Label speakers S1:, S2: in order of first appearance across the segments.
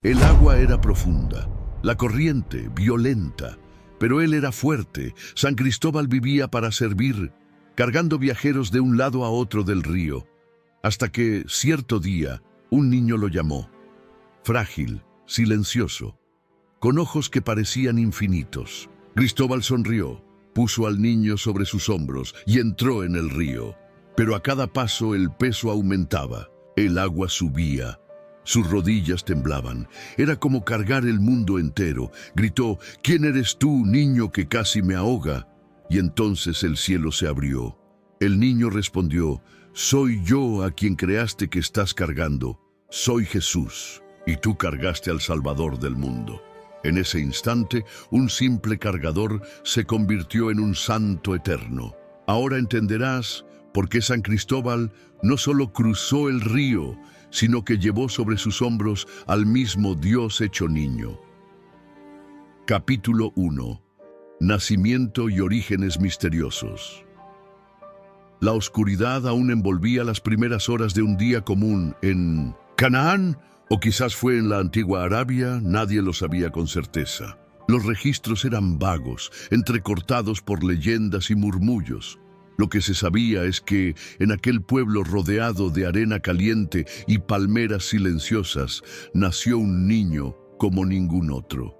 S1: El agua era profunda, la corriente violenta, pero él era fuerte. San Cristóbal vivía para servir, cargando viajeros de un lado a otro del río, hasta que, cierto día, un niño lo llamó. Frágil, silencioso, con ojos que parecían infinitos. Cristóbal sonrió, puso al niño sobre sus hombros y entró en el río. Pero a cada paso el peso aumentaba, el agua subía, sus rodillas temblaban. Era como cargar el mundo entero. Gritó: «¿Quién eres tú, niño, que casi me ahoga?». Y entonces el cielo se abrió. El niño respondió: «Soy yo a quien creaste que estás cargando. Soy Jesús, y tú cargaste al Salvador del mundo». En ese instante, un simple cargador se convirtió en un santo eterno. Ahora entenderás por qué San Cristóbal no solo cruzó el río, sino que llevó sobre sus hombros al mismo Dios hecho niño. Capítulo 1. Nacimiento y orígenes misteriosos. La oscuridad aún envolvía las primeras horas de un día común en Canaán, o quizás fue en la antigua Arabia. Nadie lo sabía con certeza. Los registros eran vagos, entrecortados por leyendas y murmullos. Lo que se sabía es que en aquel pueblo rodeado de arena caliente y palmeras silenciosas nació un niño como ningún otro.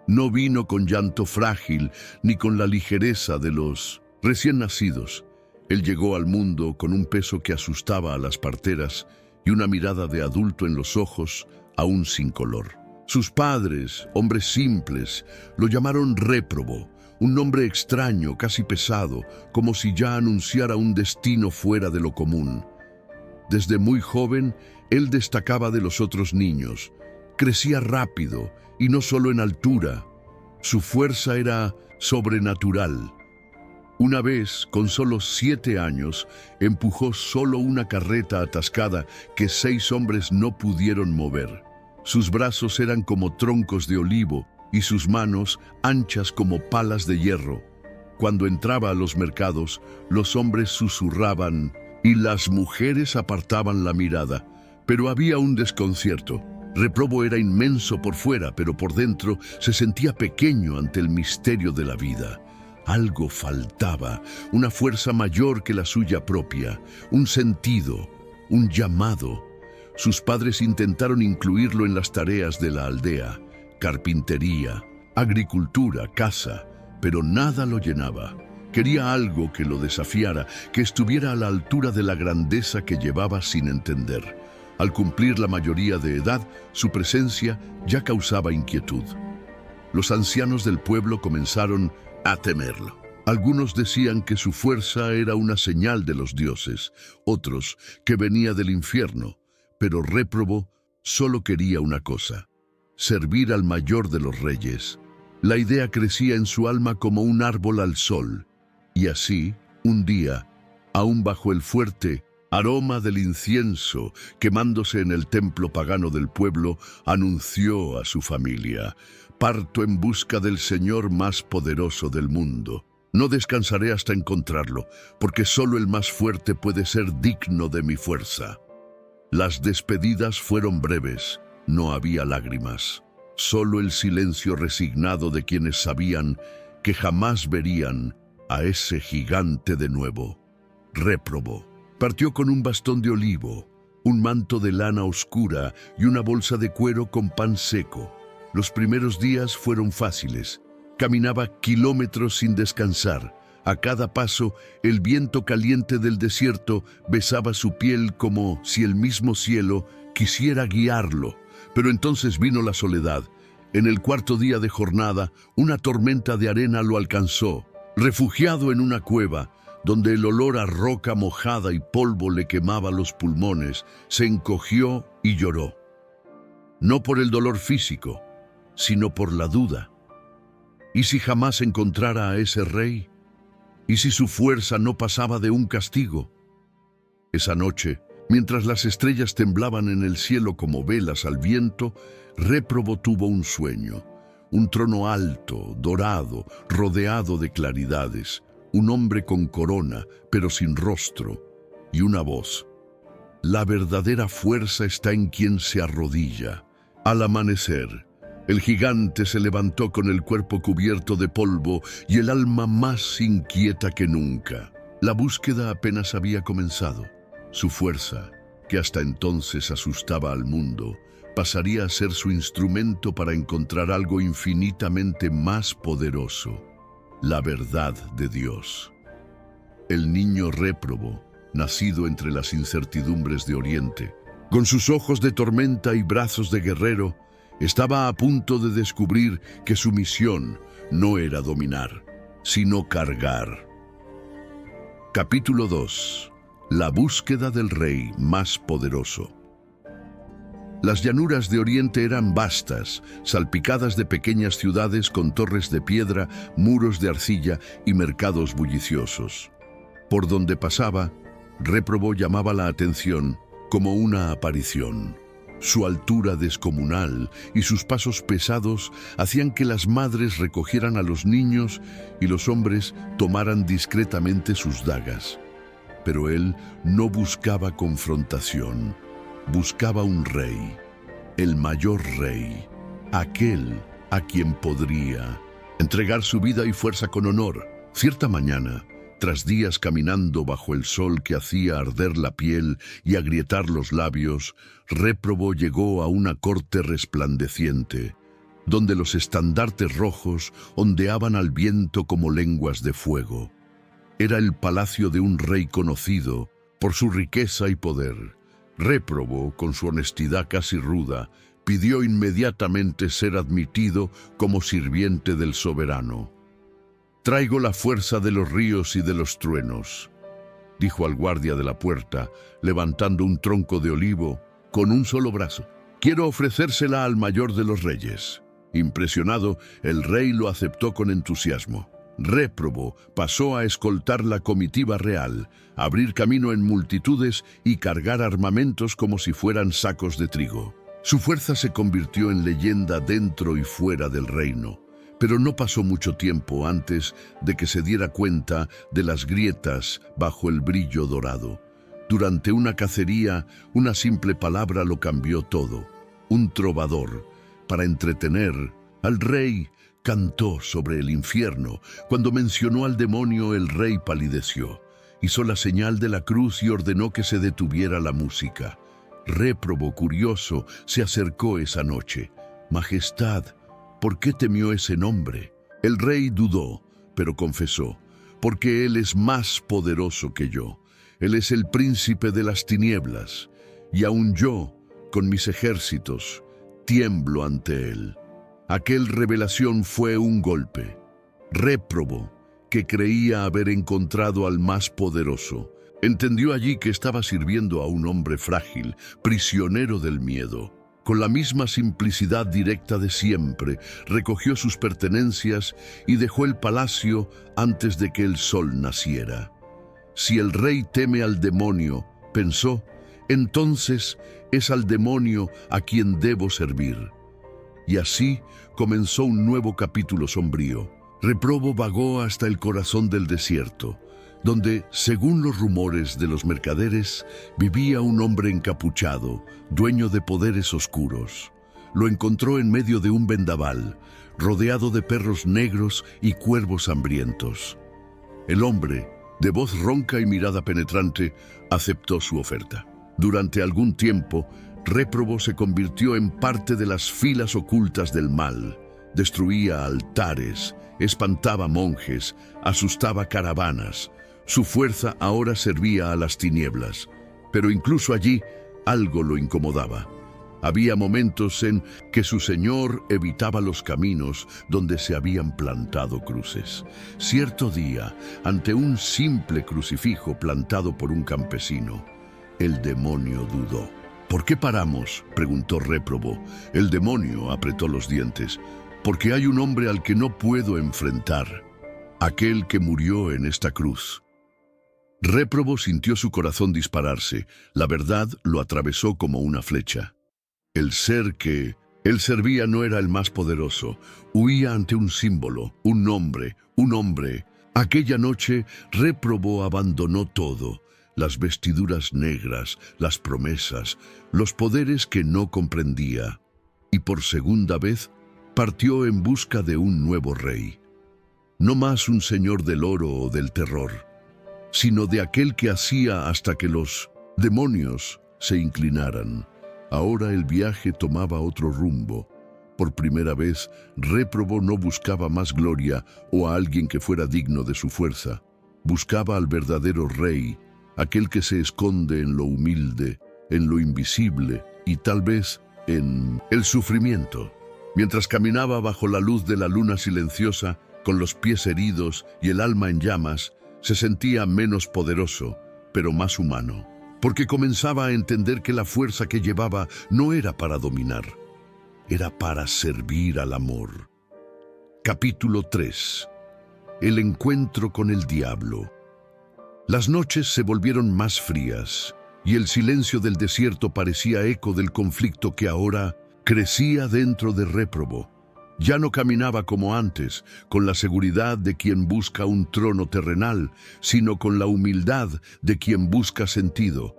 S1: No vino con llanto frágil ni con la ligereza de los recién nacidos. Él llegó al mundo con un peso que asustaba a las parteras y una mirada de adulto en los ojos, aún sin color. Sus padres, hombres simples, lo llamaron réprobo, un nombre extraño, casi pesado, como si ya anunciara un destino fuera de lo común. Desde muy joven, él destacaba de los otros niños. Crecía rápido, y no solo en altura. Su fuerza era sobrenatural. Una vez, con solo 7 años, empujó solo una carreta atascada que 6 hombres no pudieron mover. Sus brazos eran como troncos de olivo y sus manos anchas como palas de hierro. Cuando entraba a los mercados, los hombres susurraban y las mujeres apartaban la mirada. Pero había un desconcierto. Réprobo era inmenso por fuera, pero por dentro se sentía pequeño ante el misterio de la vida. Algo faltaba, una fuerza mayor que la suya propia, un sentido, un llamado. Sus padres intentaron incluirlo en las tareas de la aldea, carpintería, agricultura, caza, pero nada lo llenaba. Quería algo que lo desafiara, que estuviera a la altura de la grandeza que llevaba sin entender. Al cumplir la mayoría de edad, su presencia ya causaba inquietud. Los ancianos del pueblo comenzaron a temerlo. Algunos decían que su fuerza era una señal de los dioses, otros que venía del infierno, pero Réprobo solo quería una cosa: servir al mayor de los reyes. La idea crecía en su alma como un árbol al sol, y así, un día, aún bajo el fuerte aroma del incienso quemándose en el templo pagano del pueblo, anunció a su familia: «Parto en busca del Señor más poderoso del mundo. No descansaré hasta encontrarlo, porque solo el más fuerte puede ser digno de mi fuerza». Las despedidas fueron breves, no había lágrimas, solo el silencio resignado de quienes sabían que jamás verían a ese gigante de nuevo. Réprobo partió con un bastón de olivo, un manto de lana oscura y una bolsa de cuero con pan seco. Los primeros días fueron fáciles. Caminaba kilómetros sin descansar. A cada paso, el viento caliente del desierto besaba su piel como si el mismo cielo quisiera guiarlo. Pero entonces vino la soledad. En el 4.º día de jornada, una tormenta de arena lo alcanzó. Refugiado en una cueva, donde el olor a roca mojada y polvo le quemaba los pulmones, se encogió y lloró. No por el dolor físico, sino por la duda. ¿Y si jamás encontrara a ese rey? ¿Y si su fuerza no pasaba de un castigo? Esa noche, mientras las estrellas temblaban en el cielo como velas al viento, Réprobo tuvo un sueño. Un trono alto, dorado, rodeado de claridades, un hombre con corona, pero sin rostro, y una voz: «La verdadera fuerza está en quien se arrodilla». Al amanecer, el gigante se levantó con el cuerpo cubierto de polvo y el alma más inquieta que nunca. La búsqueda apenas había comenzado. Su fuerza, que hasta entonces asustaba al mundo, pasaría a ser su instrumento para encontrar algo infinitamente más poderoso: la verdad de Dios. El niño réprobo, nacido entre las incertidumbres de Oriente, con sus ojos de tormenta y brazos de guerrero, estaba a punto de descubrir que su misión no era dominar, sino cargar. Capítulo 2. La búsqueda del rey más poderoso. Las llanuras de Oriente eran vastas, salpicadas de pequeñas ciudades con torres de piedra, muros de arcilla y mercados bulliciosos. Por donde pasaba, Réprobo llamaba la atención como una aparición. Su altura descomunal y sus pasos pesados hacían que las madres recogieran a los niños y los hombres tomaran discretamente sus dagas. Pero él no buscaba confrontación, buscaba un rey, el mayor rey, aquel a quien podría entregar su vida y fuerza con honor. Cierta mañana, tras días caminando bajo el sol que hacía arder la piel y agrietar los labios, Réprobo llegó a una corte resplandeciente, donde los estandartes rojos ondeaban al viento como lenguas de fuego. Era el palacio de un rey conocido por su riqueza y poder. Réprobo, con su honestidad casi ruda, pidió inmediatamente ser admitido como sirviente del soberano. «Traigo la fuerza de los ríos y de los truenos», dijo al guardia de la puerta, levantando un tronco de olivo con un solo brazo. «Quiero ofrecérsela al mayor de los reyes». Impresionado, el rey lo aceptó con entusiasmo. Réprobo pasó a escoltar la comitiva real, abrir camino en multitudes y cargar armamentos como si fueran sacos de trigo. Su fuerza se convirtió en leyenda dentro y fuera del reino. Pero no pasó mucho tiempo antes de que se diera cuenta de las grietas bajo el brillo dorado. Durante una cacería, una simple palabra lo cambió todo. Un trovador, para entretener al rey, cantó sobre el infierno. Cuando mencionó al demonio, el rey palideció. Hizo la señal de la cruz y ordenó que se detuviera la música. Réprobo, curioso, se acercó esa noche. «Majestad, ¿por qué temió ese nombre?». El rey dudó, pero confesó: «Porque él es más poderoso que yo. Él es el príncipe de las tinieblas, y aun yo, con mis ejércitos, tiemblo ante él». Aquel revelación fue un golpe. Réprobo, que creía haber encontrado al más poderoso, entendió allí que estaba sirviendo a un hombre frágil, prisionero del miedo. Con la misma simplicidad directa de siempre, recogió sus pertenencias y dejó el palacio antes de que el sol naciera. «Si el rey teme al demonio», pensó, «entonces es al demonio a quien debo servir». Y así comenzó un nuevo capítulo sombrío. Réprobo vagó hasta el corazón del desierto, donde, según los rumores de los mercaderes, vivía un hombre encapuchado, dueño de poderes oscuros. Lo encontró en medio de un vendaval, rodeado de perros negros y cuervos hambrientos. El hombre, de voz ronca y mirada penetrante, aceptó su oferta. Durante algún tiempo, Réprobo se convirtió en parte de las filas ocultas del mal. Destruía altares, espantaba monjes, asustaba caravanas. Su fuerza ahora servía a las tinieblas, pero incluso allí algo lo incomodaba. Había momentos en que su señor evitaba los caminos donde se habían plantado cruces. Cierto día, ante un simple crucifijo plantado por un campesino, el demonio dudó. «¿Por qué paramos?», preguntó Réprobo. El demonio apretó los dientes. «Porque hay un hombre al que no puedo enfrentar, aquel que murió en esta cruz». Réprobo sintió su corazón dispararse. La verdad lo atravesó como una flecha. El ser que él servía no era el más poderoso. Huía ante un símbolo, un nombre, un hombre. Aquella noche, Réprobo abandonó todo: las vestiduras negras, las promesas, los poderes que no comprendía. y por segunda vez partió en busca de un nuevo rey. No más un señor del oro o del terror, sino de aquel que hacía hasta que los demonios se inclinaran. Ahora el viaje tomaba otro rumbo. Por primera vez, Réprobo no buscaba más gloria o a alguien que fuera digno de su fuerza. Buscaba al verdadero rey, aquel que se esconde en lo humilde, en lo invisible y tal vez en el sufrimiento. Mientras caminaba bajo la luz de la luna silenciosa, con los pies heridos y el alma en llamas, se sentía menos poderoso, pero más humano, porque comenzaba a entender que la fuerza que llevaba no era para dominar, era para servir al amor. Capítulo 3. El encuentro con el diablo. Las noches se volvieron más frías, y el silencio del desierto parecía eco del conflicto que ahora crecía dentro de Réprobo. Ya no caminaba como antes, con la seguridad de quien busca un trono terrenal, sino con la humildad de quien busca sentido.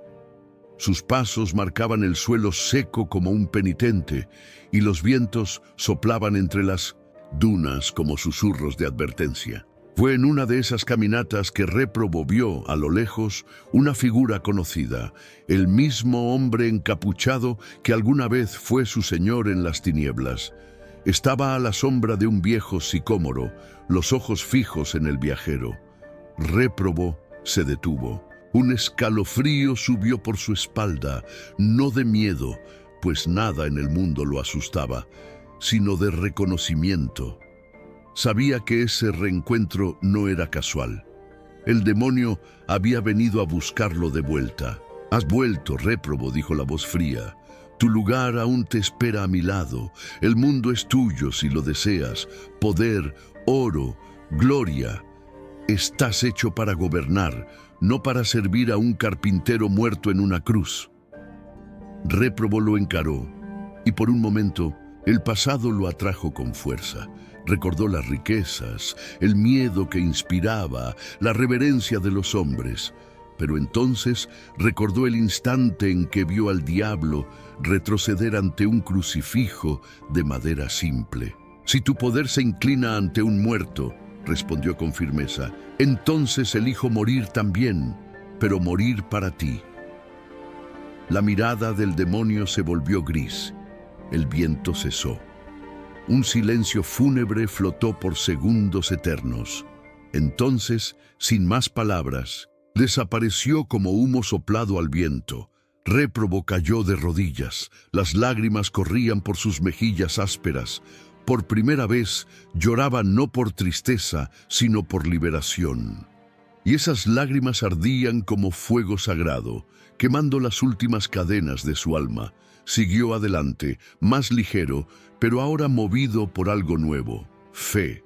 S1: Sus pasos marcaban el suelo seco como un penitente, y los vientos soplaban entre las dunas como susurros de advertencia. Fue en una de esas caminatas que Réprobo vio, a lo lejos, una figura conocida, el mismo hombre encapuchado que alguna vez fue su señor en las tinieblas. Estaba a la sombra de un viejo sicómoro, los ojos fijos en el viajero. Réprobo se detuvo. Un escalofrío subió por su espalda, no de miedo, pues nada en el mundo lo asustaba, sino de reconocimiento. Sabía que ese reencuentro no era casual. El demonio había venido a buscarlo de vuelta. «Has vuelto, Réprobo», dijo la voz fría. «Tu lugar aún te espera a mi lado. El mundo es tuyo si lo deseas. Poder, oro, gloria. Estás hecho para gobernar, no para servir a un carpintero muerto en una cruz». Réprobo lo encaró, y por un momento el pasado lo atrajo con fuerza. Recordó las riquezas, el miedo que inspiraba, la reverencia de los hombres. Pero entonces recordó el instante en que vio al diablo retroceder ante un crucifijo de madera simple. «Si tu poder se inclina ante un muerto», respondió con firmeza, «entonces elijo morir también, pero morir para ti». La mirada del demonio se volvió gris. El viento cesó. Un silencio fúnebre flotó por segundos eternos. Entonces, sin más palabras, desapareció como humo soplado al viento. Réprobo cayó de rodillas. Las lágrimas corrían por sus mejillas ásperas. Por primera vez lloraba no por tristeza, sino por liberación. Y esas lágrimas ardían como fuego sagrado, quemando las últimas cadenas de su alma. Siguió adelante, más ligero, pero ahora movido por algo nuevo: fe.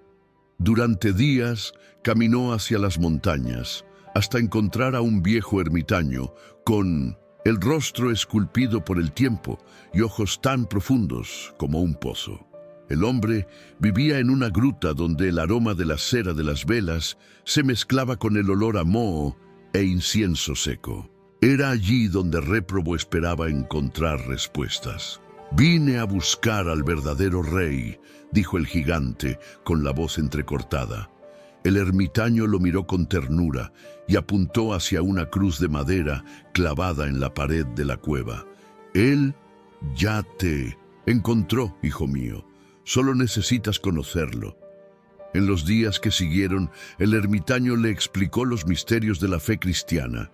S1: Durante días caminó hacia las montañas, hasta encontrar a un viejo ermitaño, con el rostro esculpido por el tiempo y ojos tan profundos como un pozo. El hombre vivía en una gruta donde el aroma de la cera de las velas se mezclaba con el olor a moho e incienso seco. Era allí donde Réprobo esperaba encontrar respuestas. «Vine a buscar al verdadero rey», dijo el gigante con la voz entrecortada. El ermitaño lo miró con ternura y apuntó hacia una cruz de madera clavada en la pared de la cueva. «Él ya te encontró, hijo mío. Solo necesitas conocerlo». En los días que siguieron, el ermitaño le explicó los misterios de la fe cristiana.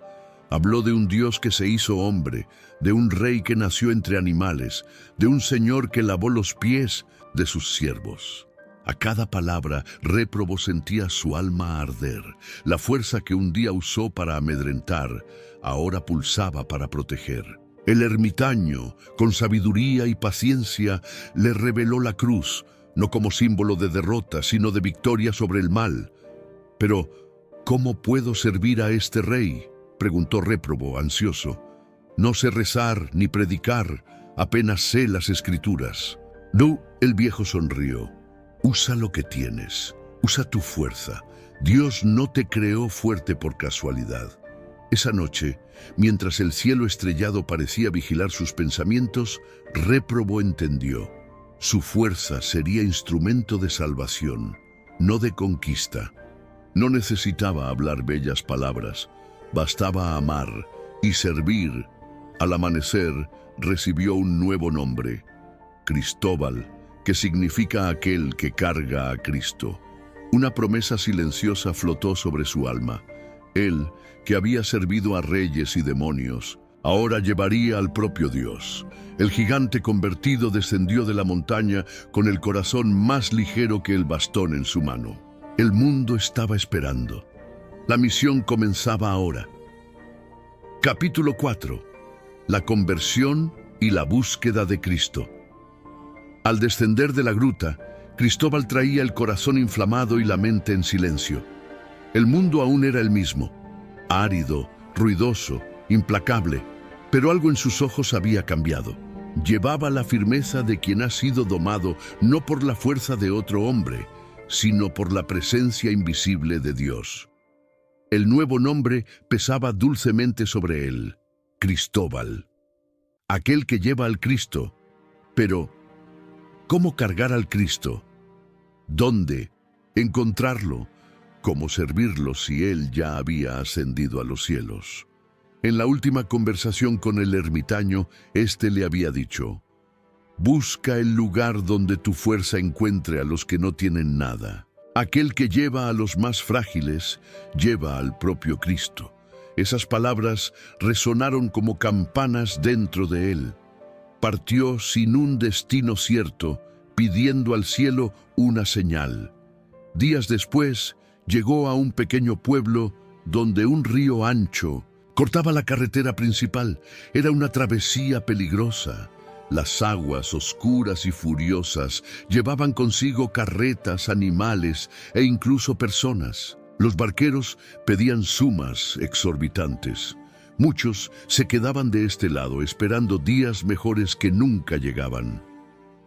S1: Habló de un Dios que se hizo hombre, de un rey que nació entre animales, de un Señor que lavó los pies de sus siervos. A cada palabra, Réprobo sentía su alma arder. La fuerza que un día usó para amedrentar, ahora pulsaba para proteger. El ermitaño, con sabiduría y paciencia, le reveló la cruz, no como símbolo de derrota, sino de victoria sobre el mal. «Pero, ¿cómo puedo servir a este rey?», preguntó Réprobo, ansioso. «No sé rezar ni predicar, apenas sé las escrituras». «No», el viejo sonrió. «Usa lo que tienes, usa tu fuerza. Dios no te creó fuerte por casualidad». Esa noche, mientras el cielo estrellado parecía vigilar sus pensamientos, Réprobo entendió. Su fuerza sería instrumento de salvación, no de conquista. No necesitaba hablar bellas palabras, bastaba amar y servir. Al amanecer recibió un nuevo nombre, Cristóbal, que significa aquel que carga a Cristo. Una promesa silenciosa flotó sobre su alma. Él, que había servido a reyes y demonios, ahora llevaría al propio Dios. El gigante convertido descendió de la montaña con el corazón más ligero que el bastón en su mano. El mundo estaba esperando. La misión comenzaba ahora. Capítulo 4. La conversión y la búsqueda de Cristo. Al descender de la gruta, Cristóbal traía el corazón inflamado y la mente en silencio. El mundo aún era el mismo, árido, ruidoso, implacable, pero algo en sus ojos había cambiado. Llevaba la firmeza de quien ha sido domado no por la fuerza de otro hombre, sino por la presencia invisible de Dios. El nuevo nombre pesaba dulcemente sobre él, Cristóbal, aquel que lleva al Cristo. Pero, ¿cómo cargar al Cristo? ¿Dónde encontrarlo? ¿Cómo servirlo si él ya había ascendido a los cielos? En la última conversación con el ermitaño, éste le había dicho: busca el lugar donde tu fuerza encuentre a los que no tienen nada. Aquel que lleva a los más frágiles, lleva al propio Cristo. Esas palabras resonaron como campanas dentro de él. Partió sin un destino cierto, pidiendo al cielo una señal. Días después, llegó a un pequeño pueblo donde un río ancho cortaba la carretera principal. Era una travesía peligrosa. Las aguas, oscuras y furiosas, llevaban consigo carretas, animales e incluso personas. Los barqueros pedían sumas exorbitantes. Muchos se quedaban de este lado esperando días mejores que nunca llegaban.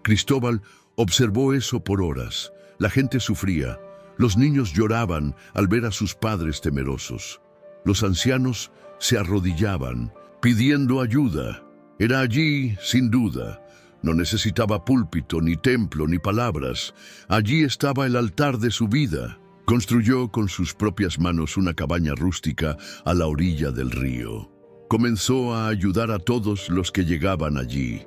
S1: Cristóbal observó eso por horas. La gente sufría. Los niños lloraban al ver a sus padres temerosos. Los ancianos se arrodillaban, pidiendo ayuda. Era allí, sin duda. No necesitaba púlpito, ni templo, ni palabras. Allí estaba el altar de su vida. Construyó con sus propias manos una cabaña rústica a la orilla del río. Comenzó a ayudar a todos los que llegaban allí.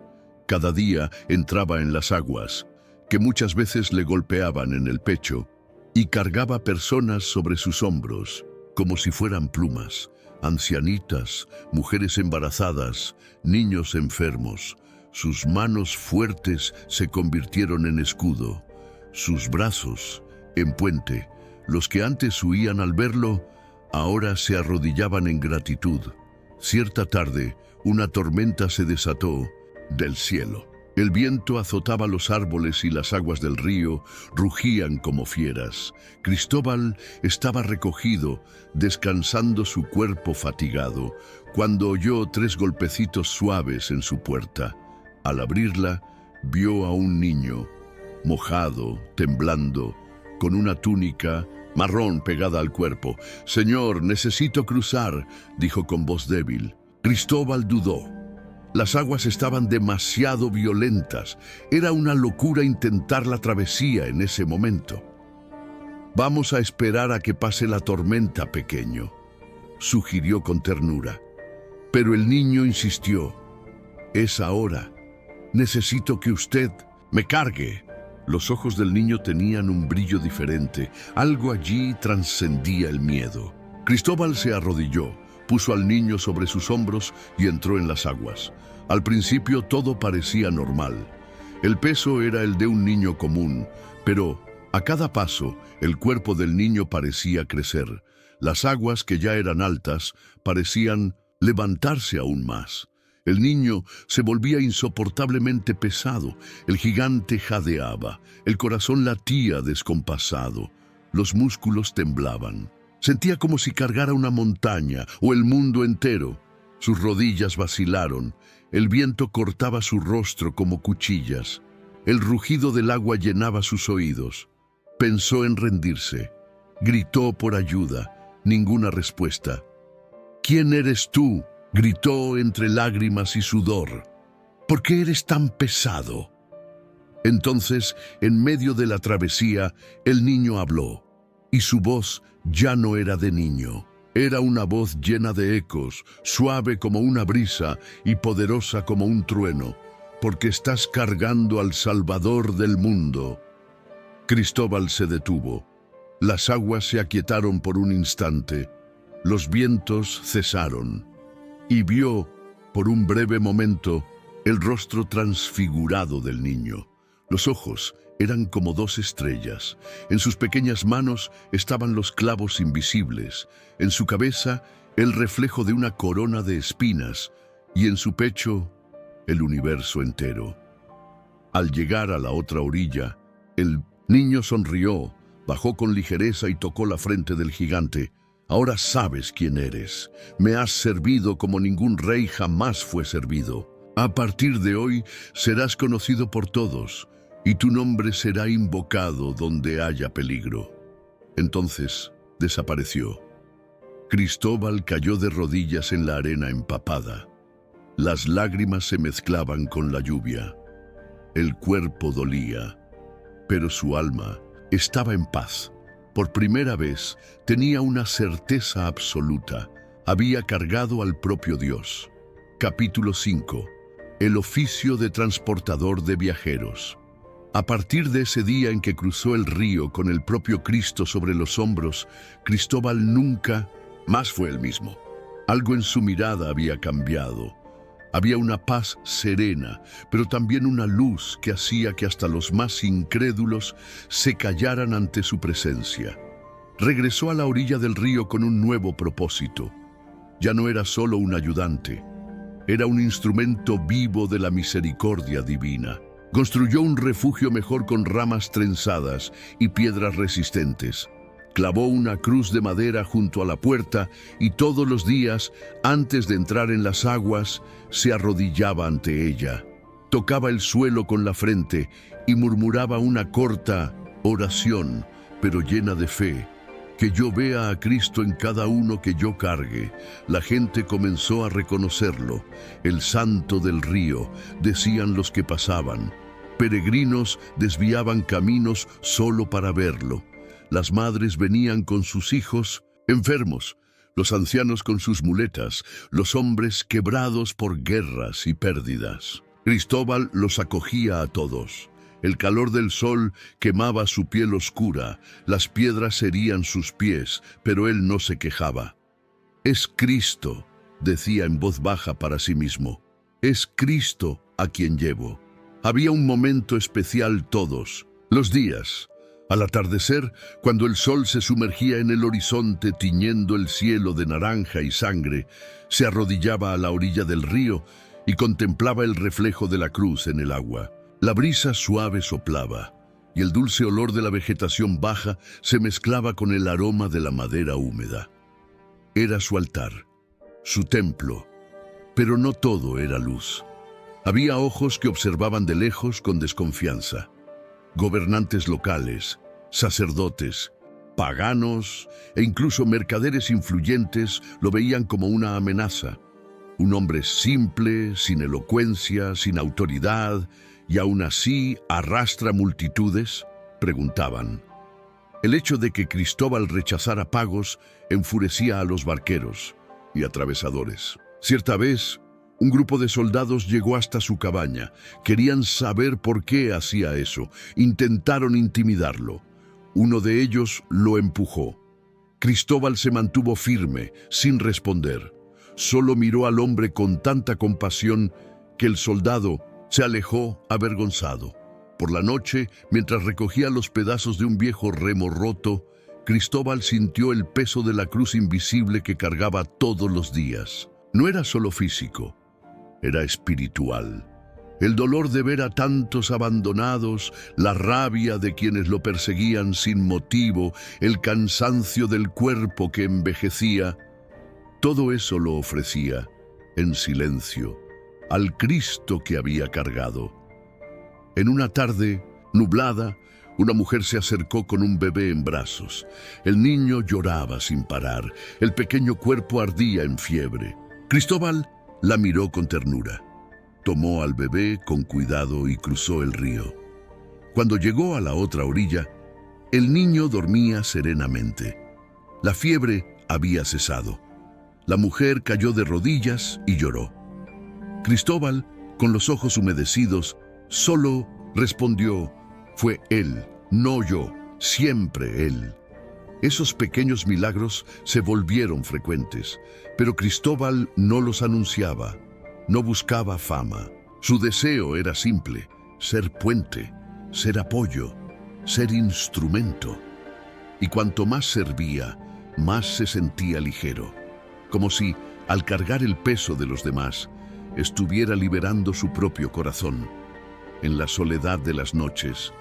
S1: Cada día entraba en las aguas, que muchas veces le golpeaban en el pecho, y cargaba personas sobre sus hombros, como si fueran plumas. Ancianitas, mujeres embarazadas, niños enfermos. Sus manos fuertes se convirtieron en escudo, sus brazos en puente. Los que antes huían al verlo, ahora se arrodillaban en gratitud. Cierta tarde, una tormenta se desató del cielo. El viento azotaba los árboles y las aguas del río rugían como fieras. Cristóbal estaba recogido, descansando su cuerpo fatigado, cuando oyó 3 golpecitos suaves en su puerta. Al abrirla, vio a un niño, mojado, temblando, con una túnica marrón pegada al cuerpo. «Señor, necesito cruzar», dijo con voz débil. Cristóbal dudó. Las aguas estaban demasiado violentas. Era una locura intentar la travesía en ese momento. «Vamos a esperar a que pase la tormenta, pequeño», sugirió con ternura. Pero el niño insistió. «Es ahora. Necesito que usted me cargue». Los ojos del niño tenían un brillo diferente. Algo allí trascendía el miedo. Cristóbal se arrodilló, puso al niño sobre sus hombros y entró en las aguas. Al principio todo parecía normal. El peso era el de un niño común, pero a cada paso el cuerpo del niño parecía crecer. Las aguas, que ya eran altas, parecían levantarse aún más. El niño se volvía insoportablemente pesado. El gigante jadeaba. El corazón latía descompasado. Los músculos temblaban. Sentía como si cargara una montaña o el mundo entero. Sus rodillas vacilaron. El viento cortaba su rostro como cuchillas. El rugido del agua llenaba sus oídos. Pensó en rendirse. Gritó por ayuda. Ninguna respuesta. «¿Quién eres tú?», gritó entre lágrimas y sudor. «¿Por qué eres tan pesado?». Entonces, en medio de la travesía, el niño habló, y su voz ya no era de niño. Era una voz llena de ecos, suave como una brisa y poderosa como un trueno, porque estás cargando al Salvador del mundo. Cristóbal se detuvo. Las aguas se aquietaron por un instante. Los vientos cesaron. Y vio, por un breve momento, el rostro transfigurado del niño. Los ojos eran como dos estrellas. En sus pequeñas manos estaban los clavos invisibles. En su cabeza, el reflejo de una corona de espinas. Y en su pecho, el universo entero. Al llegar a la otra orilla, el niño sonrió, bajó con ligereza y tocó la frente del gigante. Ahora sabes quién eres. Me has servido como ningún rey jamás fue servido. A partir de hoy serás conocido por todos, y tu nombre será invocado donde haya peligro. Entonces desapareció. Cristóbal cayó de rodillas en la arena empapada. Las lágrimas se mezclaban con la lluvia. El cuerpo dolía, pero su alma estaba en paz. Por primera vez tenía una certeza absoluta. Había cargado al propio Dios. Capítulo 5. El oficio de transportador de viajeros. A partir de ese día en que cruzó el río con el propio Cristo sobre los hombros, Cristóbal nunca más fue el mismo. Algo en su mirada había cambiado. Había una paz serena, pero también una luz que hacía que hasta los más incrédulos se callaran ante su presencia. Regresó a la orilla del río con un nuevo propósito. Ya no era solo un ayudante, era un instrumento vivo de la misericordia divina. Construyó un refugio mejor con ramas trenzadas y piedras resistentes. Clavó una cruz de madera junto a la puerta y todos los días, antes de entrar en las aguas, se arrodillaba ante ella. Tocaba el suelo con la frente y murmuraba una corta oración, pero llena de fe. Que yo vea a Cristo en cada uno que yo cargue. La gente comenzó a reconocerlo. El santo del río, decían los que pasaban. Peregrinos desviaban caminos solo para verlo. Las madres venían con sus hijos enfermos, los ancianos con sus muletas, los hombres quebrados por guerras y pérdidas. Cristóbal los acogía a todos. El calor del sol quemaba su piel oscura, las piedras herían sus pies, pero él no se quejaba. «Es Cristo», decía en voz baja para sí mismo. «Es Cristo a quien llevo». Había un momento especial todos los días. Al atardecer, cuando el sol se sumergía en el horizonte tiñendo el cielo de naranja y sangre, se arrodillaba a la orilla del río y contemplaba el reflejo de la cruz en el agua. La brisa suave soplaba, y el dulce olor de la vegetación baja se mezclaba con el aroma de la madera húmeda. Era su altar, su templo, pero no todo era luz. Había ojos que observaban de lejos con desconfianza. Gobernantes locales, sacerdotes, paganos e incluso mercaderes influyentes lo veían como una amenaza. Un hombre simple, sin elocuencia, sin autoridad, y aún así arrastra multitudes, preguntaban. El hecho de que Cristóbal rechazara pagos enfurecía a los barqueros y atravesadores. Cierta vez, un grupo de soldados llegó hasta su cabaña. Querían saber por qué hacía eso. Intentaron intimidarlo. Uno de ellos lo empujó. Cristóbal se mantuvo firme, sin responder. Solo miró al hombre con tanta compasión que el soldado se alejó avergonzado. Por la noche, mientras recogía los pedazos de un viejo remo roto, Cristóbal sintió el peso de la cruz invisible que cargaba todos los días. No era solo físico, era espiritual. El dolor de ver a tantos abandonados, la rabia de quienes lo perseguían sin motivo, el cansancio del cuerpo que envejecía, todo eso lo ofrecía, en silencio, al Cristo que había cargado. En una tarde nublada, una mujer se acercó con un bebé en brazos. El niño lloraba sin parar, el pequeño cuerpo ardía en fiebre. Cristóbal la miró con ternura. Tomó al bebé con cuidado y cruzó el río. Cuando llegó a la otra orilla, el niño dormía serenamente. La fiebre había cesado. La mujer cayó de rodillas y lloró. Cristóbal, con los ojos humedecidos, solo respondió: «Fue él, no yo, siempre él». Esos pequeños milagros se volvieron frecuentes, pero Cristóbal no los anunciaba, no buscaba fama. Su deseo era simple: ser puente, ser apoyo, ser instrumento. Y cuanto más servía, más se sentía ligero, como si, al cargar el peso de los demás, estuviera liberando su propio corazón. En la soledad de las noches,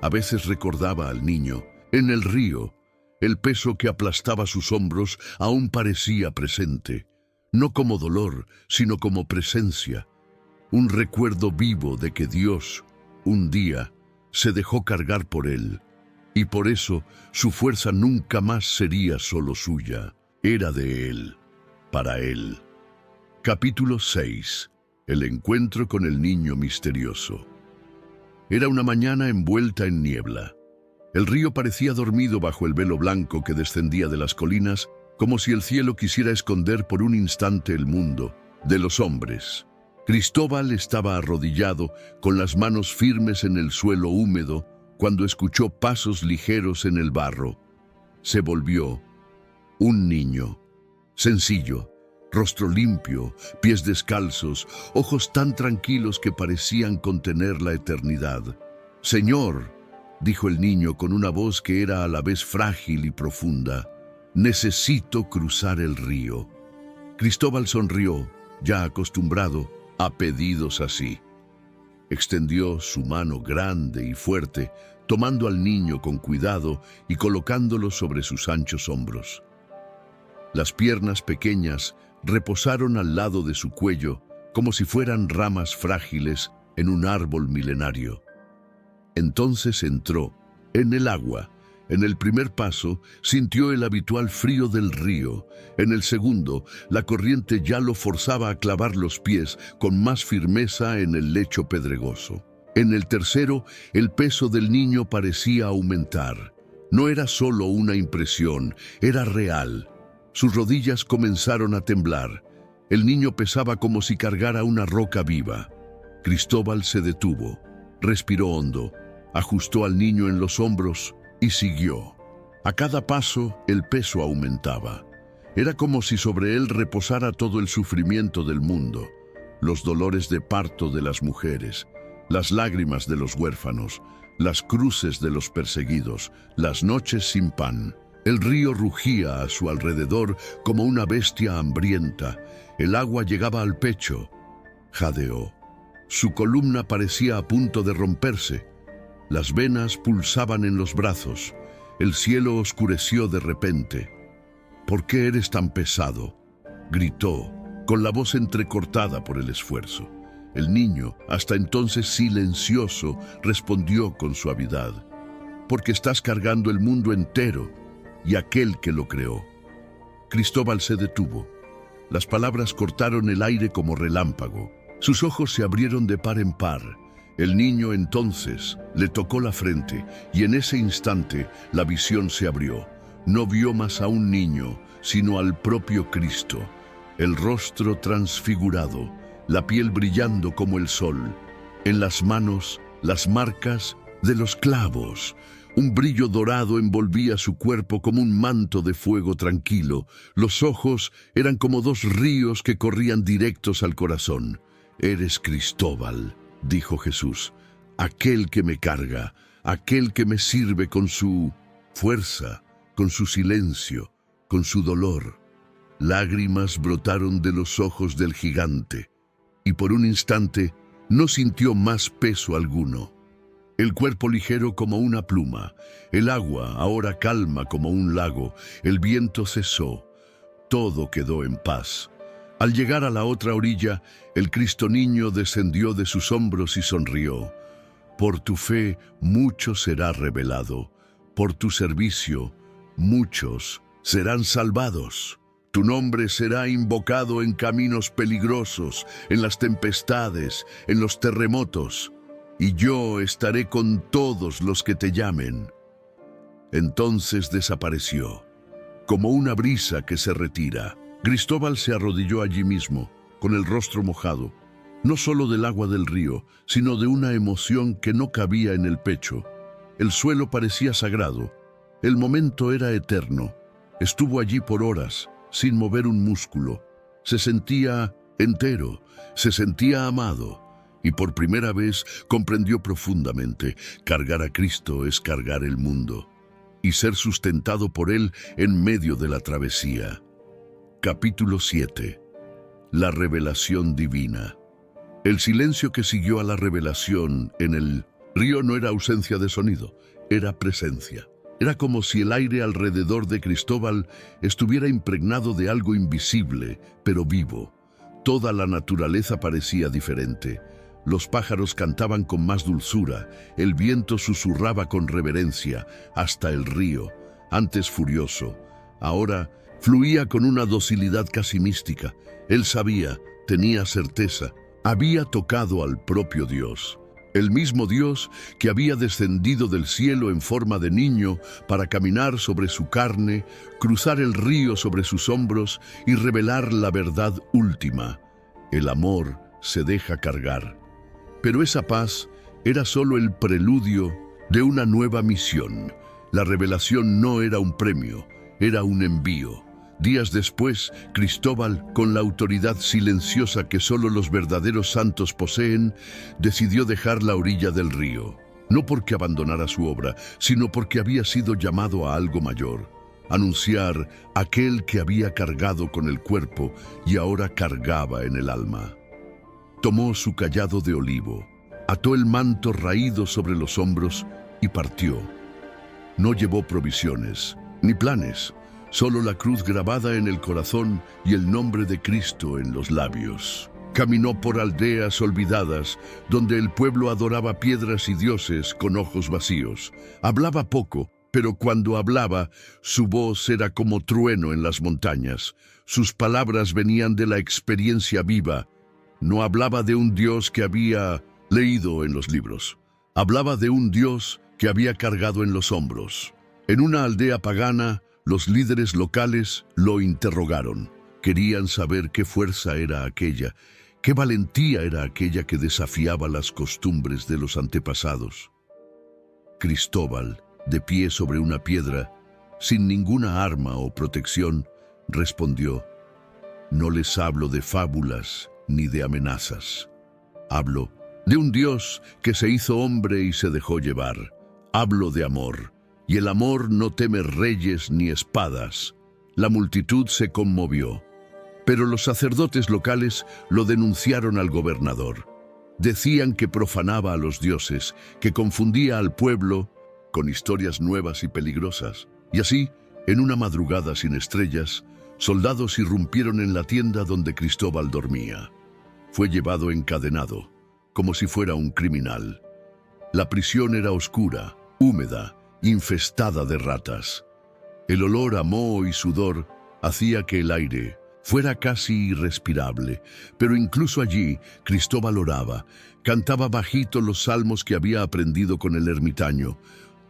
S1: a veces recordaba al niño. En el río, el peso que aplastaba sus hombros aún parecía presente, no como dolor, sino como presencia, un recuerdo vivo de que Dios, un día, se dejó cargar por él, y por eso su fuerza nunca más sería solo suya, era de él, para él. Capítulo 6. El encuentro con el niño misterioso. Era una mañana envuelta en niebla. El río parecía dormido bajo el velo blanco que descendía de las colinas, como si el cielo quisiera esconder por un instante el mundo de los hombres. Cristóbal estaba arrodillado, con las manos firmes en el suelo húmedo, cuando escuchó pasos ligeros en el barro. Se volvió. Un niño, sencillo, rostro limpio, pies descalzos, ojos tan tranquilos que parecían contener la eternidad. «Señor», dijo el niño con una voz que era a la vez frágil y profunda, «necesito cruzar el río». Cristóbal sonrió, ya acostumbrado a pedidos así. Extendió su mano grande y fuerte, tomando al niño con cuidado y colocándolo sobre sus anchos hombros. Las piernas pequeñas reposaron al lado de su cuello, como si fueran ramas frágiles en un árbol milenario. Entonces entró en el agua. En el primer paso sintió el habitual frío del río. En el segundo, la corriente ya lo forzaba a clavar los pies con más firmeza en el lecho pedregoso. En el tercero, el peso del niño parecía aumentar. No era solo una impresión, era real. Sus rodillas comenzaron a temblar. El niño pesaba como si cargara una roca viva. Cristóbal se detuvo, respiró hondo, ajustó al niño en los hombros y siguió. A cada paso, el peso aumentaba. Era como si sobre él reposara todo el sufrimiento del mundo, los dolores de parto de las mujeres, las lágrimas de los huérfanos, las cruces de los perseguidos, las noches sin pan. El río rugía a su alrededor como una bestia hambrienta. El agua llegaba al pecho. Jadeó. Su columna parecía a punto de romperse. Las venas pulsaban en los brazos. El cielo oscureció de repente. «¿Por qué eres tan pesado?», gritó, con la voz entrecortada por el esfuerzo. El niño, hasta entonces silencioso, respondió con suavidad: «Porque estás cargando el mundo entero y aquel que lo creó». Cristóbal se detuvo. Las palabras cortaron el aire como relámpago. Sus ojos se abrieron de par en par. El niño entonces le tocó la frente y en ese instante la visión se abrió. No vio más a un niño, sino al propio Cristo, el rostro transfigurado, la piel brillando como el sol. En las manos, las marcas de los clavos. Un brillo dorado envolvía su cuerpo como un manto de fuego tranquilo. Los ojos eran como dos ríos que corrían directos al corazón. «Eres Cristóbal», dijo Jesús, «aquel que me carga, aquel que me sirve con su fuerza, con su silencio, con su dolor». Lágrimas brotaron de los ojos del gigante, y por un instante no sintió más peso alguno. El cuerpo ligero como una pluma, el agua ahora calma como un lago, el viento cesó, todo quedó en paz. Al llegar a la otra orilla, el Cristo niño descendió de sus hombros y sonrió. «Por tu fe, mucho será revelado. Por tu servicio, muchos serán salvados. Tu nombre será invocado en caminos peligrosos, en las tempestades, en los terremotos. y yo estaré con todos los que te llamen. Entonces desapareció, como una brisa que se retira. Cristóbal se arrodilló allí mismo, con el rostro mojado, no solo del agua del río, sino de una emoción que no cabía en el pecho. El suelo parecía sagrado, el momento era eterno. Estuvo allí por horas, sin mover un músculo. Se sentía entero, se sentía amado, y por primera vez comprendió profundamente: cargar a Cristo es cargar el mundo, y ser sustentado por Él en medio de la travesía. Capítulo 7. La revelación divina. El silencio que siguió a la revelación en el río no era ausencia de sonido, era presencia. Era como si el aire alrededor de Cristóbal estuviera impregnado de algo invisible, pero vivo. Toda la naturaleza parecía diferente. Los pájaros cantaban con más dulzura, el viento susurraba con reverencia, hasta el río, antes furioso, ahora fluía con una docilidad casi mística. Él sabía, tenía certeza, había tocado al propio Dios. El mismo Dios que había descendido del cielo en forma de niño para caminar sobre su carne, cruzar el río sobre sus hombros y revelar la verdad última. El amor se deja cargar. Pero esa paz era solo el preludio de una nueva misión. La revelación no era un premio, era un envío. Días después, Cristóbal, con la autoridad silenciosa que solo los verdaderos santos poseen, decidió dejar la orilla del río. No porque abandonara su obra, sino porque había sido llamado a algo mayor. Anunciar aquel que había cargado con el cuerpo y ahora cargaba en el alma. Tomó su cayado de olivo, ató el manto raído sobre los hombros y partió. No llevó provisiones, ni planes, solo la cruz grabada en el corazón y el nombre de Cristo en los labios. Caminó por aldeas olvidadas, donde el pueblo adoraba piedras y dioses con ojos vacíos. Hablaba poco, pero cuando hablaba, su voz era como trueno en las montañas. Sus palabras venían de la experiencia viva. No hablaba de un Dios que había leído en los libros. Hablaba de un Dios que había cargado en los hombros. En una aldea pagana, los líderes locales lo interrogaron. Querían saber qué fuerza era aquella, qué valentía era aquella que desafiaba las costumbres de los antepasados. Cristóbal, de pie sobre una piedra, sin ninguna arma o protección, respondió: no les hablo de fábulas ni de amenazas. Hablo de un Dios que se hizo hombre y se dejó llevar. Hablo de amor. Y el amor no teme reyes ni espadas. La multitud se conmovió, pero los sacerdotes locales lo denunciaron al gobernador. Decían que profanaba a los dioses, que confundía al pueblo con historias nuevas y peligrosas. Y así, en una madrugada sin estrellas, soldados irrumpieron en la tienda donde Cristóbal dormía. Fue llevado encadenado, como si fuera un criminal. La prisión era oscura, húmeda, infestada de ratas. El olor a moho y sudor hacía que el aire fuera casi irrespirable, pero incluso allí Cristóbal oraba, cantaba bajito los salmos que había aprendido con el ermitaño,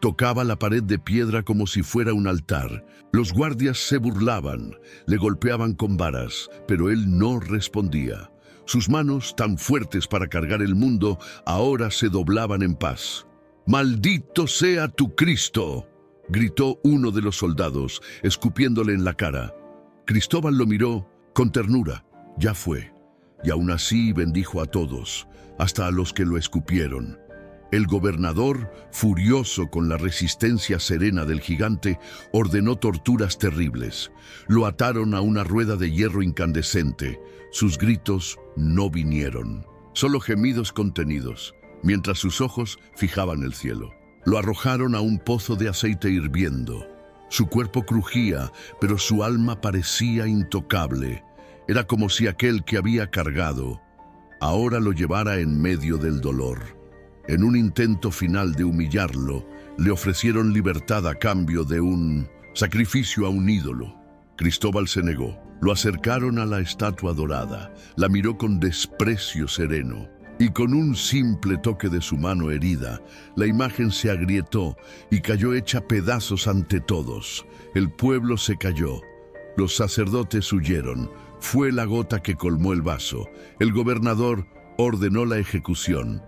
S1: tocaba la pared de piedra como si fuera un altar. Los guardias se burlaban, le golpeaban con varas, pero él no respondía. Sus manos, tan fuertes para cargar el mundo, ahora se doblaban en paz. «¡Maldito sea tu Cristo!», gritó uno de los soldados, escupiéndole en la cara. Cristóbal lo miró con ternura. Ya fue. Y aún así bendijo a todos, hasta a los que lo escupieron. El gobernador, furioso con la resistencia serena del gigante, ordenó torturas terribles. Lo ataron a una rueda de hierro incandescente. Sus gritos no vinieron, solo gemidos contenidos, mientras sus ojos fijaban el cielo. Lo arrojaron a un pozo de aceite hirviendo. Su cuerpo crujía, pero su alma parecía intocable. Era como si aquel que había cargado ahora lo llevara en medio del dolor. En un intento final de humillarlo, le ofrecieron libertad a cambio de un sacrificio a un ídolo. Cristóbal se negó. Lo acercaron a la estatua dorada. La miró con desprecio sereno. y con un simple toque de su mano herida, la imagen se agrietó y cayó hecha pedazos ante todos. El pueblo se cayó. Los sacerdotes huyeron. Fue la gota que colmó el vaso. El gobernador ordenó la ejecución.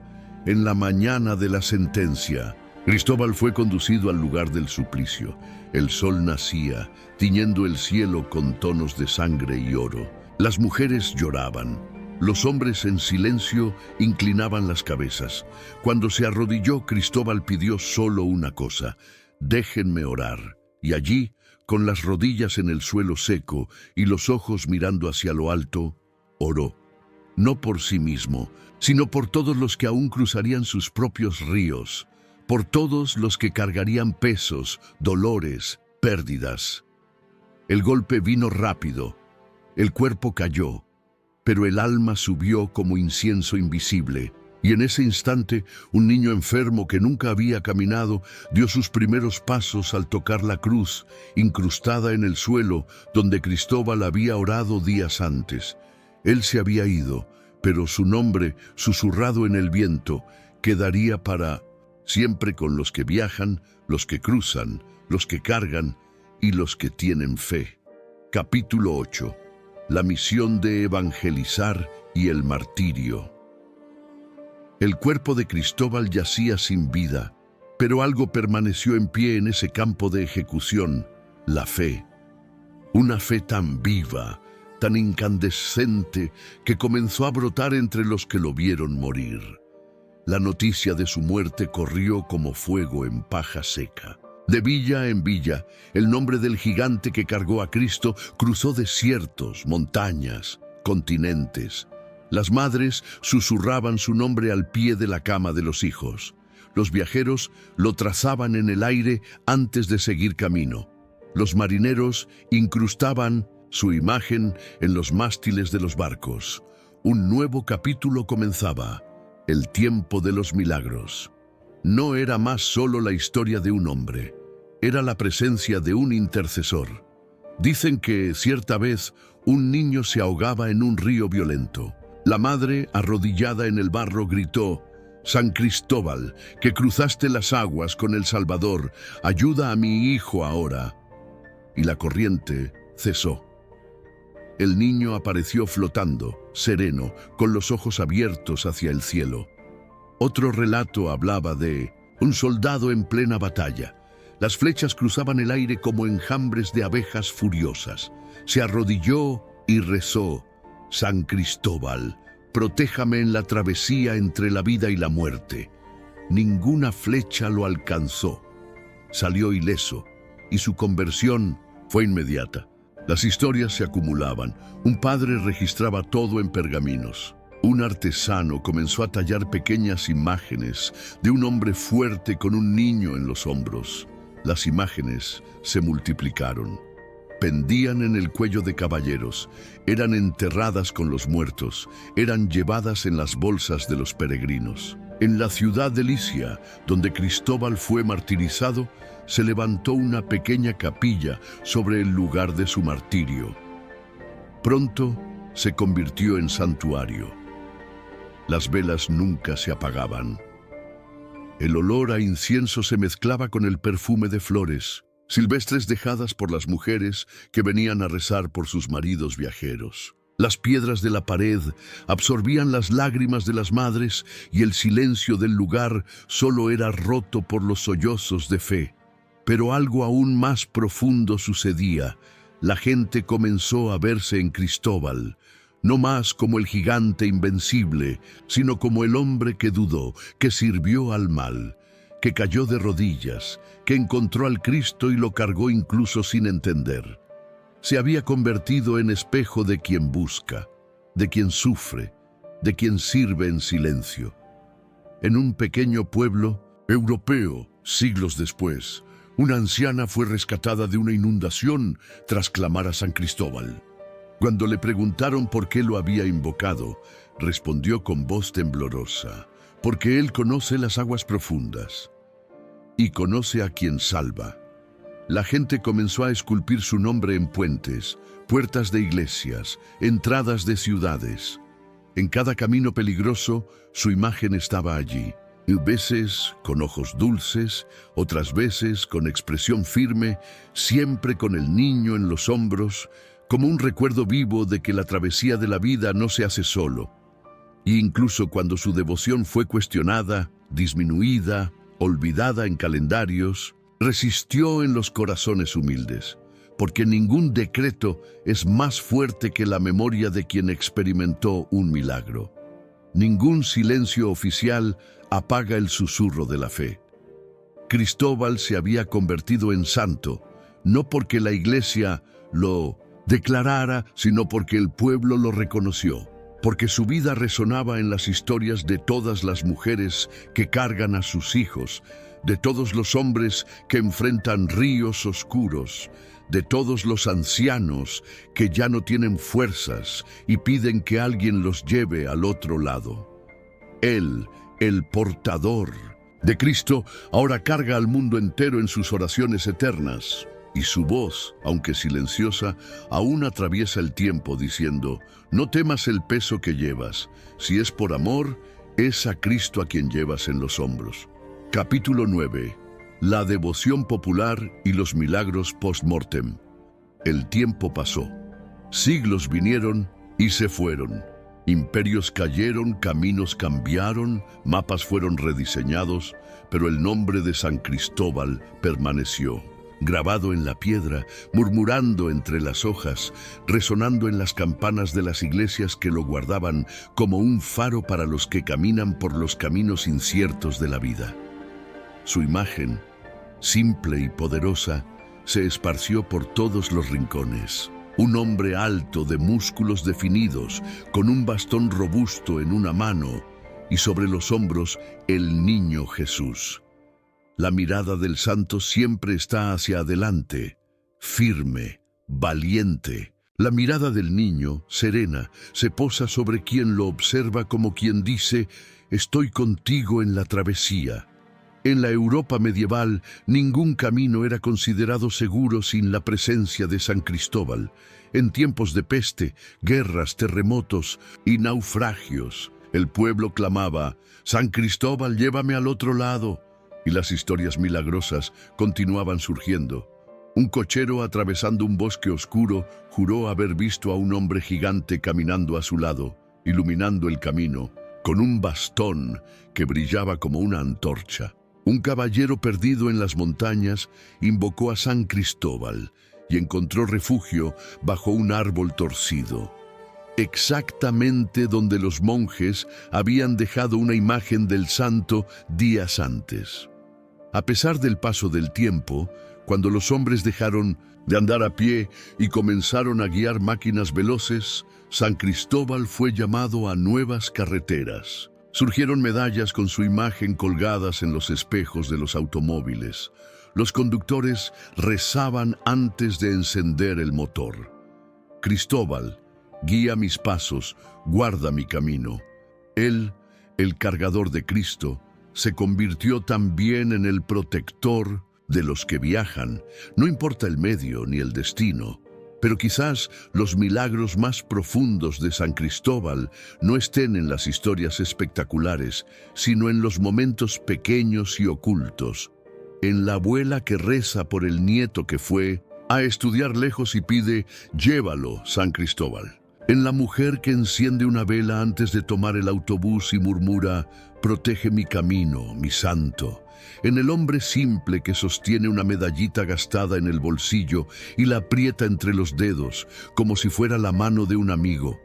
S1: En la mañana de la sentencia, Cristóbal fue conducido al lugar del suplicio. El sol nacía, tiñendo el cielo con tonos de sangre y oro. Las mujeres lloraban. Los hombres en silencio inclinaban las cabezas. Cuando se arrodilló, Cristóbal pidió solo una cosa: déjenme orar. Y allí, con las rodillas en el suelo seco y los ojos mirando hacia lo alto, oró. No por sí mismo, sino por todos los que aún cruzarían sus propios ríos, por todos los que cargarían pesos, dolores, pérdidas. El golpe vino rápido, el cuerpo cayó, pero el alma subió como incienso invisible, y en ese instante un niño enfermo que nunca había caminado dio sus primeros pasos al tocar la cruz, incrustada en el suelo donde Cristóbal había orado días antes. Él se había ido, pero su nombre, susurrado en el viento, quedaría para siempre con los que viajan, los que cruzan, los que cargan y los que tienen fe. Capítulo 8. La misión de evangelizar y el martirio. El cuerpo de Cristóbal yacía sin vida, pero algo permaneció en pie en ese campo de ejecución: la fe. Una fe tan viva, tan incandescente, que comenzó a brotar entre los que lo vieron morir. La noticia de su muerte corrió como fuego en paja seca. De villa en villa, el nombre del gigante que cargó a Cristo cruzó desiertos, montañas, continentes. Las madres susurraban su nombre al pie de la cama de los hijos. Los viajeros lo trazaban en el aire antes de seguir camino. Los marineros incrustaban su imagen en los mástiles de los barcos. Un nuevo capítulo comenzaba: el tiempo de los milagros. No era más solo la historia de un hombre, era la presencia de un intercesor. Dicen que cierta vez un niño se ahogaba en un río violento. La madre, arrodillada en el barro, gritó: «San Cristóbal, que cruzaste las aguas con el Salvador, ayuda a mi hijo ahora». Y la corriente cesó. El niño apareció flotando, sereno, con los ojos abiertos hacia el cielo. Otro relato hablaba de un soldado en plena batalla. Las flechas cruzaban el aire como enjambres de abejas furiosas. Se arrodilló y rezó: «San Cristóbal, protéjame en la travesía entre la vida y la muerte». Ninguna flecha lo alcanzó. Salió ileso, y su conversión fue inmediata. Las historias se acumulaban. Un padre registraba todo en pergaminos. Un artesano comenzó a tallar pequeñas imágenes de un hombre fuerte con un niño en los hombros. Las imágenes se multiplicaron. Pendían en el cuello de caballeros, eran enterradas con los muertos, eran llevadas en las bolsas de los peregrinos. En la ciudad de Licia, donde Cristóbal fue martirizado, se levantó una pequeña capilla sobre el lugar de su martirio. Pronto se convirtió en santuario. Las velas nunca se apagaban. El olor a incienso se mezclaba con el perfume de flores silvestres dejadas por las mujeres que venían a rezar por sus maridos viajeros. Las piedras de la pared absorbían las lágrimas de las madres y el silencio del lugar solo era roto por los sollozos de fe. Pero algo aún más profundo sucedía. La gente comenzó a verse en Cristóbal, no más como el gigante invencible, sino como el hombre que dudó, que sirvió al mal, que cayó de rodillas, que encontró al Cristo y lo cargó incluso sin entender. Se había convertido en espejo de quien busca, de quien sufre, de quien sirve en silencio. En un pequeño pueblo europeo, siglos después, una anciana fue rescatada de una inundación tras clamar a San Cristóbal. Cuando le preguntaron por qué lo había invocado, respondió con voz temblorosa: «Porque él conoce las aguas profundas y conoce a quien salva». La gente comenzó a esculpir su nombre en puentes, puertas de iglesias, entradas de ciudades. En cada camino peligroso, su imagen estaba allí. Y veces con ojos dulces, otras veces con expresión firme, siempre con el niño en los hombros, como un recuerdo vivo de que la travesía de la vida no se hace solo. Y incluso cuando su devoción fue cuestionada, disminuida, olvidada en calendarios, resistió en los corazones humildes, porque ningún decreto es más fuerte que la memoria de quien experimentó un milagro. Ningún silencio oficial apaga el susurro de la fe. Cristóbal se había convertido en santo, no porque la Iglesia lo declarara, sino porque el pueblo lo reconoció, porque su vida resonaba en las historias de todas las mujeres que cargan a sus hijos, de todos los hombres que enfrentan ríos oscuros, de todos los ancianos que ya no tienen fuerzas y piden que alguien los lleve al otro lado. Él, el portador de Cristo, ahora carga al mundo entero en sus oraciones eternas, y su voz, aunque silenciosa, aún atraviesa el tiempo diciendo: no temas el peso que llevas, si es por amor, es a Cristo a quien llevas en los hombros. Capítulo 9. La devoción popular y los milagros post-mortem. El tiempo pasó. Siglos vinieron y se fueron. Imperios cayeron, caminos cambiaron, mapas fueron rediseñados, pero el nombre de San Cristóbal permaneció, grabado en la piedra, murmurando entre las hojas, resonando en las campanas de las iglesias que lo guardaban como un faro para los que caminan por los caminos inciertos de la vida. Su imagen, simple y poderosa, se esparció por todos los rincones. Un hombre alto, de músculos definidos, con un bastón robusto en una mano, y sobre los hombros el niño Jesús. La mirada del santo siempre está hacia adelante, firme, valiente. La mirada del niño, serena, se posa sobre quien lo observa como quien dice: estoy contigo en la travesía. En la Europa medieval, ningún camino era considerado seguro sin la presencia de San Cristóbal. En tiempos de peste, guerras, terremotos y naufragios, el pueblo clamaba: San Cristóbal, llévame al otro lado. Y las historias milagrosas continuaban surgiendo. Un cochero atravesando un bosque oscuro juró haber visto a un hombre gigante caminando a su lado, iluminando el camino, con un bastón que brillaba como una antorcha. Un caballero perdido en las montañas invocó a San Cristóbal y encontró refugio bajo un árbol torcido, exactamente donde los monjes habían dejado una imagen del santo días antes. A pesar del paso del tiempo, cuando los hombres dejaron de andar a pie y comenzaron a guiar máquinas veloces, San Cristóbal fue llamado a nuevas carreteras. Surgieron medallas con su imagen colgadas en los espejos de los automóviles. Los conductores rezaban antes de encender el motor. Cristóbal, guía mis pasos, guarda mi camino. Él, el cargador de Cristo, se convirtió también en el protector de los que viajan. No importa el medio ni el destino. Pero quizás los milagros más profundos de San Cristóbal no estén en las historias espectaculares, sino en los momentos pequeños y ocultos. En la abuela que reza por el nieto que fue a estudiar lejos y pide: llévalo, San Cristóbal. En la mujer que enciende una vela antes de tomar el autobús y murmura: protege mi camino, mi santo. En el hombre simple que sostiene una medallita gastada en el bolsillo y la aprieta entre los dedos, como si fuera la mano de un amigo.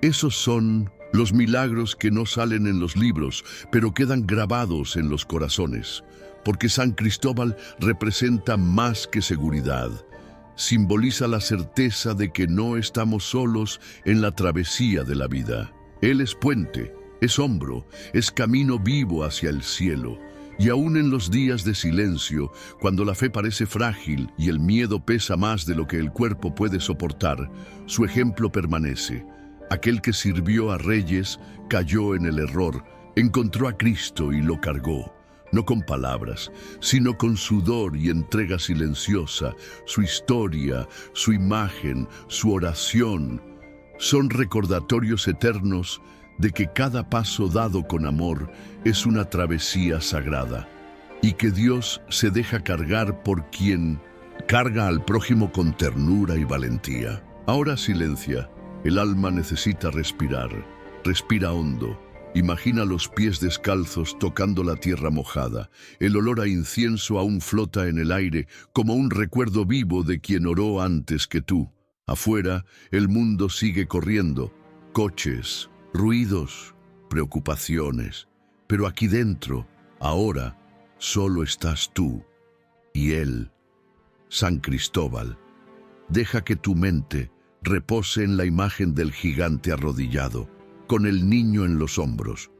S1: Esos son los milagros que no salen en los libros, pero quedan grabados en los corazones, porque San Cristóbal representa más que seguridad. Simboliza la certeza de que no estamos solos en la travesía de la vida. Él es puente, es hombro, es camino vivo hacia el cielo. Y aún en los días de silencio, cuando la fe parece frágil y el miedo pesa más de lo que el cuerpo puede soportar, su ejemplo permanece. Aquel que sirvió a reyes cayó en el error, encontró a Cristo y lo cargó. No con palabras, sino con sudor y entrega silenciosa. Su historia, su imagen, su oración son recordatorios eternos de que cada paso dado con amor es una travesía sagrada y que Dios se deja cargar por quien carga al prójimo con ternura y valentía. Ahora silencia, el alma necesita respirar. Respira hondo. Imagina los pies descalzos tocando la tierra mojada. El olor a incienso aún flota en el aire como un recuerdo vivo de quien oró antes que tú. Afuera, el mundo sigue corriendo. Coches, ruidos, preocupaciones. Pero aquí dentro, ahora, solo estás tú y Él. San Cristóbal, deja que tu mente repose en la imagen del gigante arrodillado, con el niño en los hombros.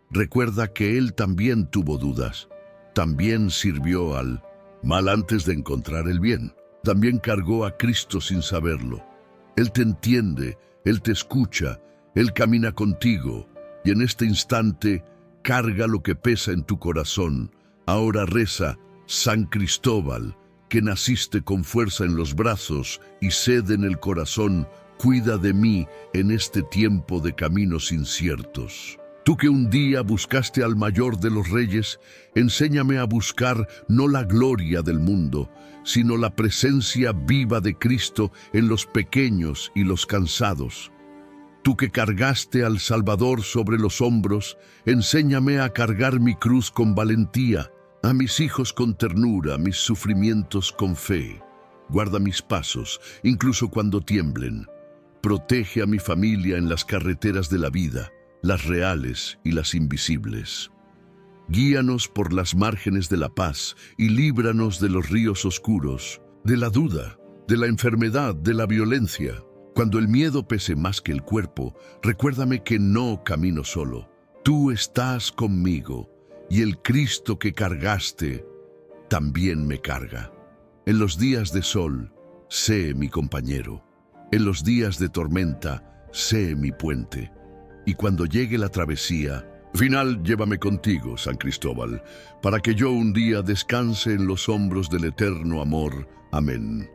S1: Recuerda que él también tuvo dudas, también sirvió al mal antes de encontrar el bien, también cargó a Cristo sin saberlo. Él te entiende, Él te escucha, Él camina contigo, y en este instante carga lo que pesa en tu corazón. Ahora reza, San Cristóbal, que naciste con fuerza en los brazos y sed en el corazón, cuida de mí en este tiempo de caminos inciertos. Tú que un día buscaste al mayor de los reyes, enséñame a buscar no la gloria del mundo, sino la presencia viva de Cristo en los pequeños y los cansados. Tú que cargaste al Salvador sobre los hombros, enséñame a cargar mi cruz con valentía, a mis hijos con ternura, mis sufrimientos con fe. Guarda mis pasos, incluso cuando tiemblen. Protege a mi familia en las carreteras de la vida, las reales y las invisibles. Guíanos por las márgenes de la paz y líbranos de los ríos oscuros, de la duda, de la enfermedad, de la violencia. Cuando el miedo pese más que el cuerpo, recuérdame que no camino solo. Tú estás conmigo y el Cristo que cargaste también me carga. En los días de sol, sé mi compañero. En los días de tormenta, sé mi puente. Y cuando llegue la travesía final, llévame contigo, San Cristóbal, para que yo un día descanse en los hombros del eterno amor. Amén.